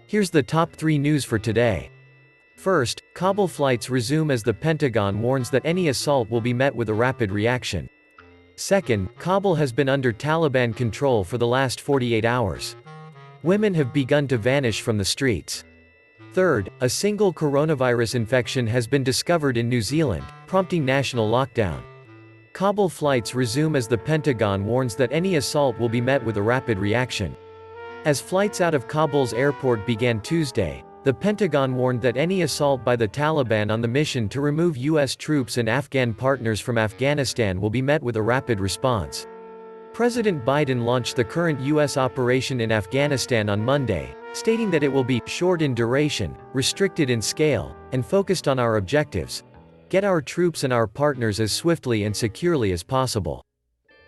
Here's the top 3 news for today. First, Kabul flights resume as the Pentagon warns that any assault will be met with a rapid reaction. Second, Kabul has been under Taliban control for the last 48 hours. Women have begun to vanish from the streets. Third, a single coronavirus infection has been discovered in New Zealand, prompting national lockdown. Kabul flights resume as the Pentagon warns that any assault will be met with a rapid reaction. As flights out of Kabul's airport began Tuesday, the Pentagon warned that any assault by the Taliban on the mission to remove U.S. troops and Afghan partners from Afghanistan will be met with a rapid response. President Biden launched the current U.S. operation in Afghanistan on Monday, stating that it will be short in duration, restricted in scale, and focused on our objectives: get our troops and our partners as swiftly and securely as possible.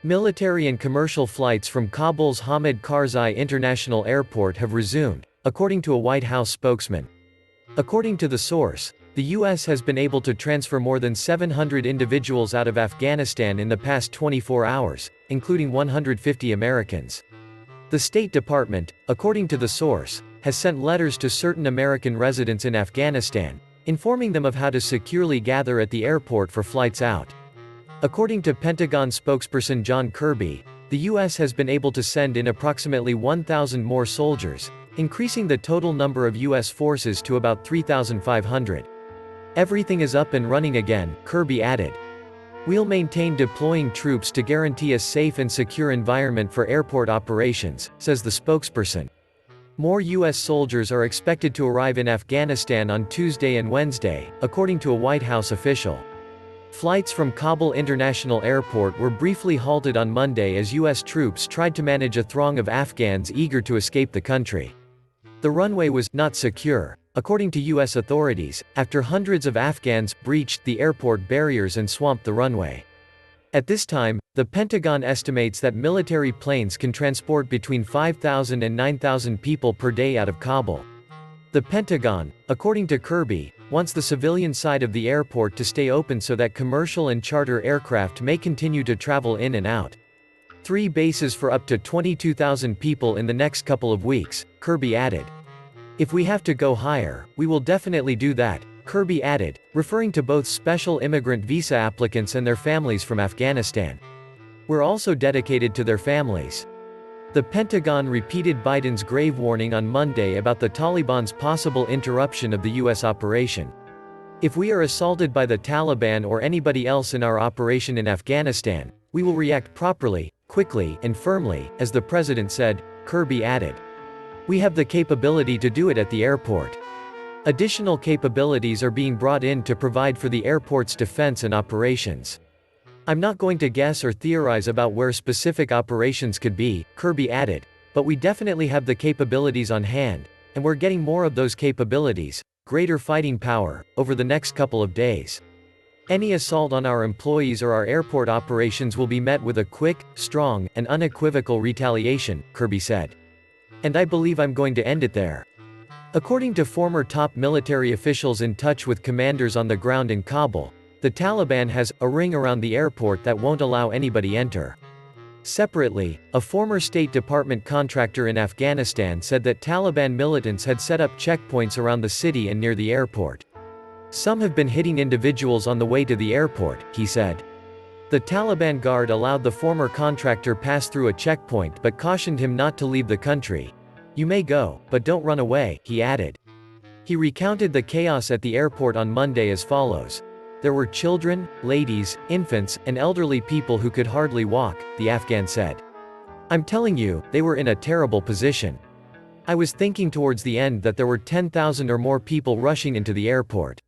Military and commercial flights from Kabul's Hamid Karzai International Airport have resumed, according to a White House spokesman. According to the source, the U.S. has been able to transfer more than 700 individuals out of Afghanistan in the past 24 hours, including 150 Americans. The State Department, according to the source, has sent letters to certain American residents in Afghanistan, informing them of how to securely gather at the airport for flights out. According to Pentagon spokesperson John Kirby, the U.S. has been able to send in approximately 1,000 more soldiers, increasing the total number of U.S. forces to about 3,500. Everything is up and running again, Kirby added. We'll maintain deploying troops to guarantee a safe and secure environment for airport operations, says the spokesperson. More U.S. soldiers are expected to arrive in Afghanistan on Tuesday and Wednesday, according to a White House official. Flights from Kabul International Airport were briefly halted on Monday as U.S. troops tried to manage a throng of Afghans eager to escape the country. The runway was not secure, according to U.S. authorities, after hundreds of Afghans breached the airport barriers and swamped the runway. At this time, the Pentagon estimates that military planes can transport between 5,000 and 9,000 people per day out of Kabul. The Pentagon, according to Kirby, wants the civilian side of the airport to stay open so that commercial and charter aircraft may continue to travel in and out. 3 bases for up to 22,000 people in the next couple of weeks, Kirby added. If we have to go higher, we will definitely do that, Kirby added, referring to both special immigrant visa applicants and their families from Afghanistan. We're also dedicated to their families. The Pentagon repeated Biden's grave warning on Monday about the Taliban's possible interruption of the U.S. operation. If we are assaulted by the Taliban or anybody else in our operation in Afghanistan, we will react properly, quickly, and firmly, as the president said, Kirby added. We have the capability to do it at the airport. Additional capabilities are being brought in to provide for the airport's defense and operations. I'm not going to guess or theorize about where specific operations could be, Kirby added, but we definitely have the capabilities on hand, and we're getting more of those capabilities, greater fighting power, over the next couple of days. Any assault on our employees or our airport operations will be met with a quick, strong, and unequivocal retaliation, Kirby said. And I believe I'm going to end it there. According to former top military officials in touch with commanders on the ground in Kabul, the Taliban has a ring around the airport that won't allow anybody enter. Separately, a former State Department contractor in Afghanistan said that Taliban militants had set up checkpoints around the city and near the airport. Some have been hitting individuals on the way to the airport, he said. The Taliban guard allowed the former contractor pass through a checkpoint but cautioned him not to leave the country. You may go, but don't run away, he added. He recounted the chaos at the airport on Monday as follows. There were children, ladies, infants, and elderly people who could hardly walk, the Afghan said. I'm telling you, they were in a terrible position. I was thinking towards the end that there were 10,000 or more people rushing into the airport.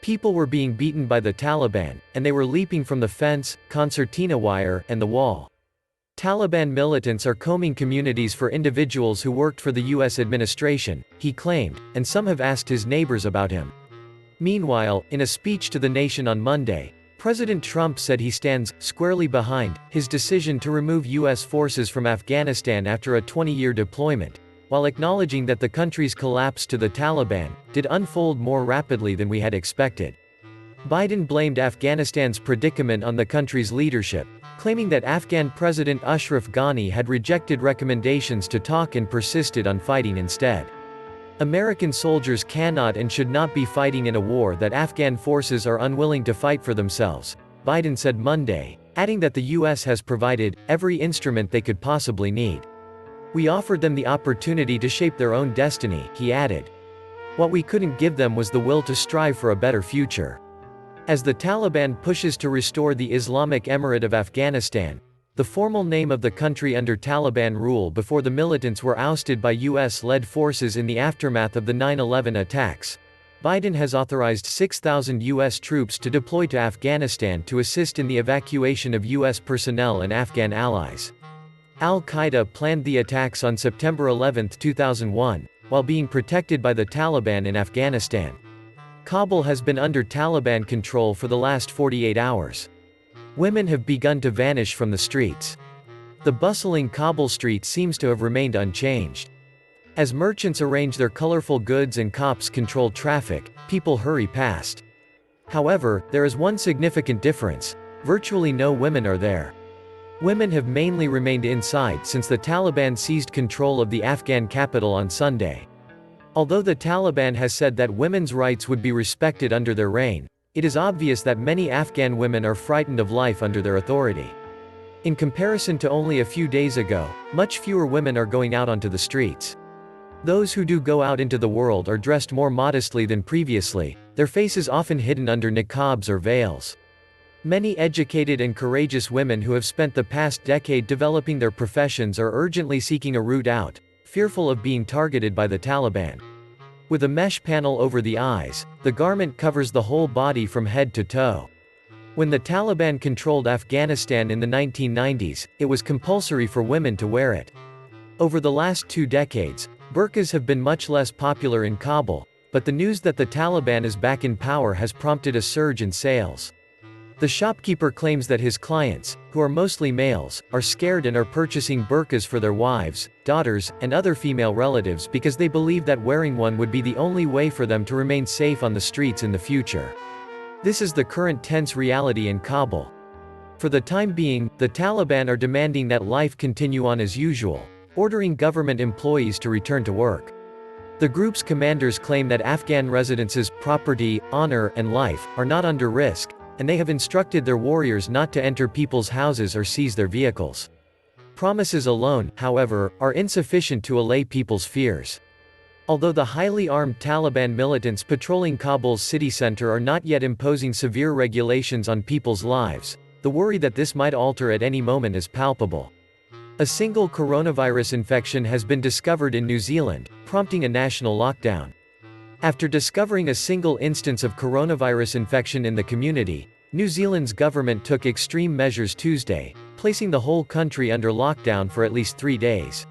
People were being beaten by the Taliban, and they were leaping from the fence, concertina wire, and the wall. Taliban militants are combing communities for individuals who worked for the U.S. administration, he claimed, and some have asked his neighbors about him. Meanwhile, in a speech to the nation on Monday, President Trump said he stands squarely behind his decision to remove U.S. forces from Afghanistan after a 20-year deployment, while acknowledging that the country's collapse to the Taliban did unfold more rapidly than we had expected. Biden blamed Afghanistan's predicament on the country's leadership, claiming that Afghan President Ashraf Ghani had rejected recommendations to talk and persisted on fighting instead. American soldiers cannot and should not be fighting in a war that Afghan forces are unwilling to fight for themselves, Biden said Monday, adding that the U.S. has provided every instrument they could possibly need. We offered them the opportunity to shape their own destiny, he added. What we couldn't give them was the will to strive for a better future. As the Taliban pushes to restore the Islamic Emirate of Afghanistan, the formal name of the country under Taliban rule before the militants were ousted by US-led forces in the aftermath of the 9/11 attacks, Biden has authorized 6,000 U.S. troops to deploy to Afghanistan to assist in the evacuation of U.S. personnel and Afghan allies. Al-Qaeda planned the attacks on September 11, 2001, while being protected by the Taliban in Afghanistan. Kabul has been under Taliban control for the last 48 hours. Women have begun to vanish from the streets. The bustling Kabul street seems to have remained unchanged. As merchants arrange their colorful goods and cops control traffic, people hurry past. However, there is one significant difference: virtually no women are there. Women have mainly remained inside since the Taliban seized control of the Afghan capital on Sunday. Although the Taliban has said that women's rights would be respected under their reign, it is obvious that many Afghan women are frightened of life under their authority. In comparison to only a few days ago, much fewer women are going out onto the streets. Those who do go out into the world are dressed more modestly than previously, their faces often hidden under niqabs or veils. Many educated and courageous women who have spent the past decade developing their professions are urgently seeking a route out, fearful of being targeted by the Taliban. With a mesh panel over the eyes, the garment covers the whole body from head to toe. When the Taliban controlled Afghanistan in the 1990s, it was compulsory for women to wear it. Over the last 2 decades, burqas have been much less popular in Kabul, but the news that the Taliban is back in power has prompted a surge in sales. The shopkeeper claims that his clients, who are mostly males, are scared and are purchasing burqas for their wives, daughters, and other female relatives because they believe that wearing one would be the only way for them to remain safe on the streets in the future. This is the current tense reality in Kabul. For the time being, the Taliban are demanding that life continue on as usual, ordering government employees to return to work. The group's commanders claim that Afghan residents' property, honor, and life are not under risk, and they have instructed their warriors not to enter people's houses or seize their vehicles. Promises alone, however, are insufficient to allay people's fears. Although the highly armed Taliban militants patrolling Kabul's city center are not yet imposing severe regulations on people's lives, the worry that this might alter at any moment is palpable. A single coronavirus infection has been discovered in New Zealand, prompting a national lockdown. After discovering a single instance of coronavirus infection in the community, New Zealand's government took extreme measures Tuesday, placing the whole country under lockdown for at least 3 days.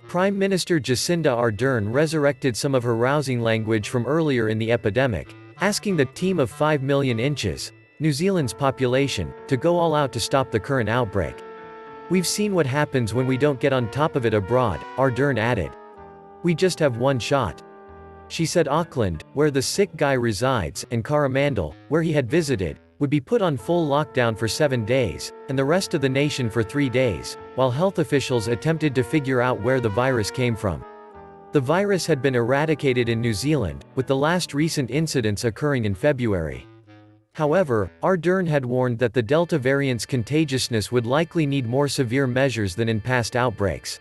Prime Minister Jacinda Ardern resurrected some of her rousing language from earlier in the epidemic, asking the team of 5 million inches, New Zealand's population, to go all out to stop the current outbreak. We've seen what happens when we don't get on top of it abroad, Ardern added. We just have one shot. She said Auckland, where the sick guy resides, and Coromandel, where he had visited, would be put on full lockdown for 7 days, and the rest of the nation for 3 days, while health officials attempted to figure out where the virus came from. The virus had been eradicated in New Zealand, with the last recent incidents occurring in February. However, Ardern had warned that the Delta variant's contagiousness would likely need more severe measures than in past outbreaks.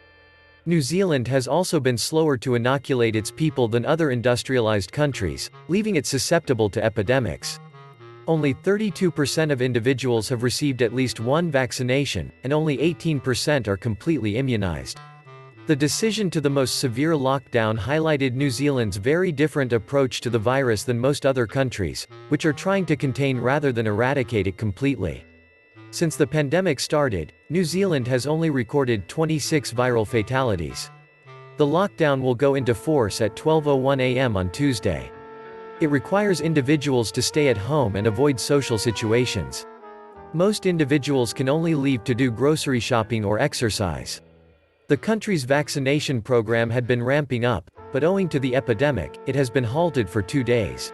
New Zealand has also been slower to inoculate its people than other industrialized countries, leaving it susceptible to epidemics. Only 32% of individuals have received at least one vaccination, and only 18% are completely immunized. The decision to the most severe lockdown highlighted New Zealand's very different approach to the virus than most other countries, which are trying to contain rather than eradicate it completely. Since the pandemic started, New Zealand has only recorded 26 viral fatalities. The lockdown will go into force at 12:01 a.m. on Tuesday. It requires individuals to stay at home and avoid social situations. Most individuals can only leave to do grocery shopping or exercise. The country's vaccination program had been ramping up, but owing to the epidemic, it has been halted for 2 days.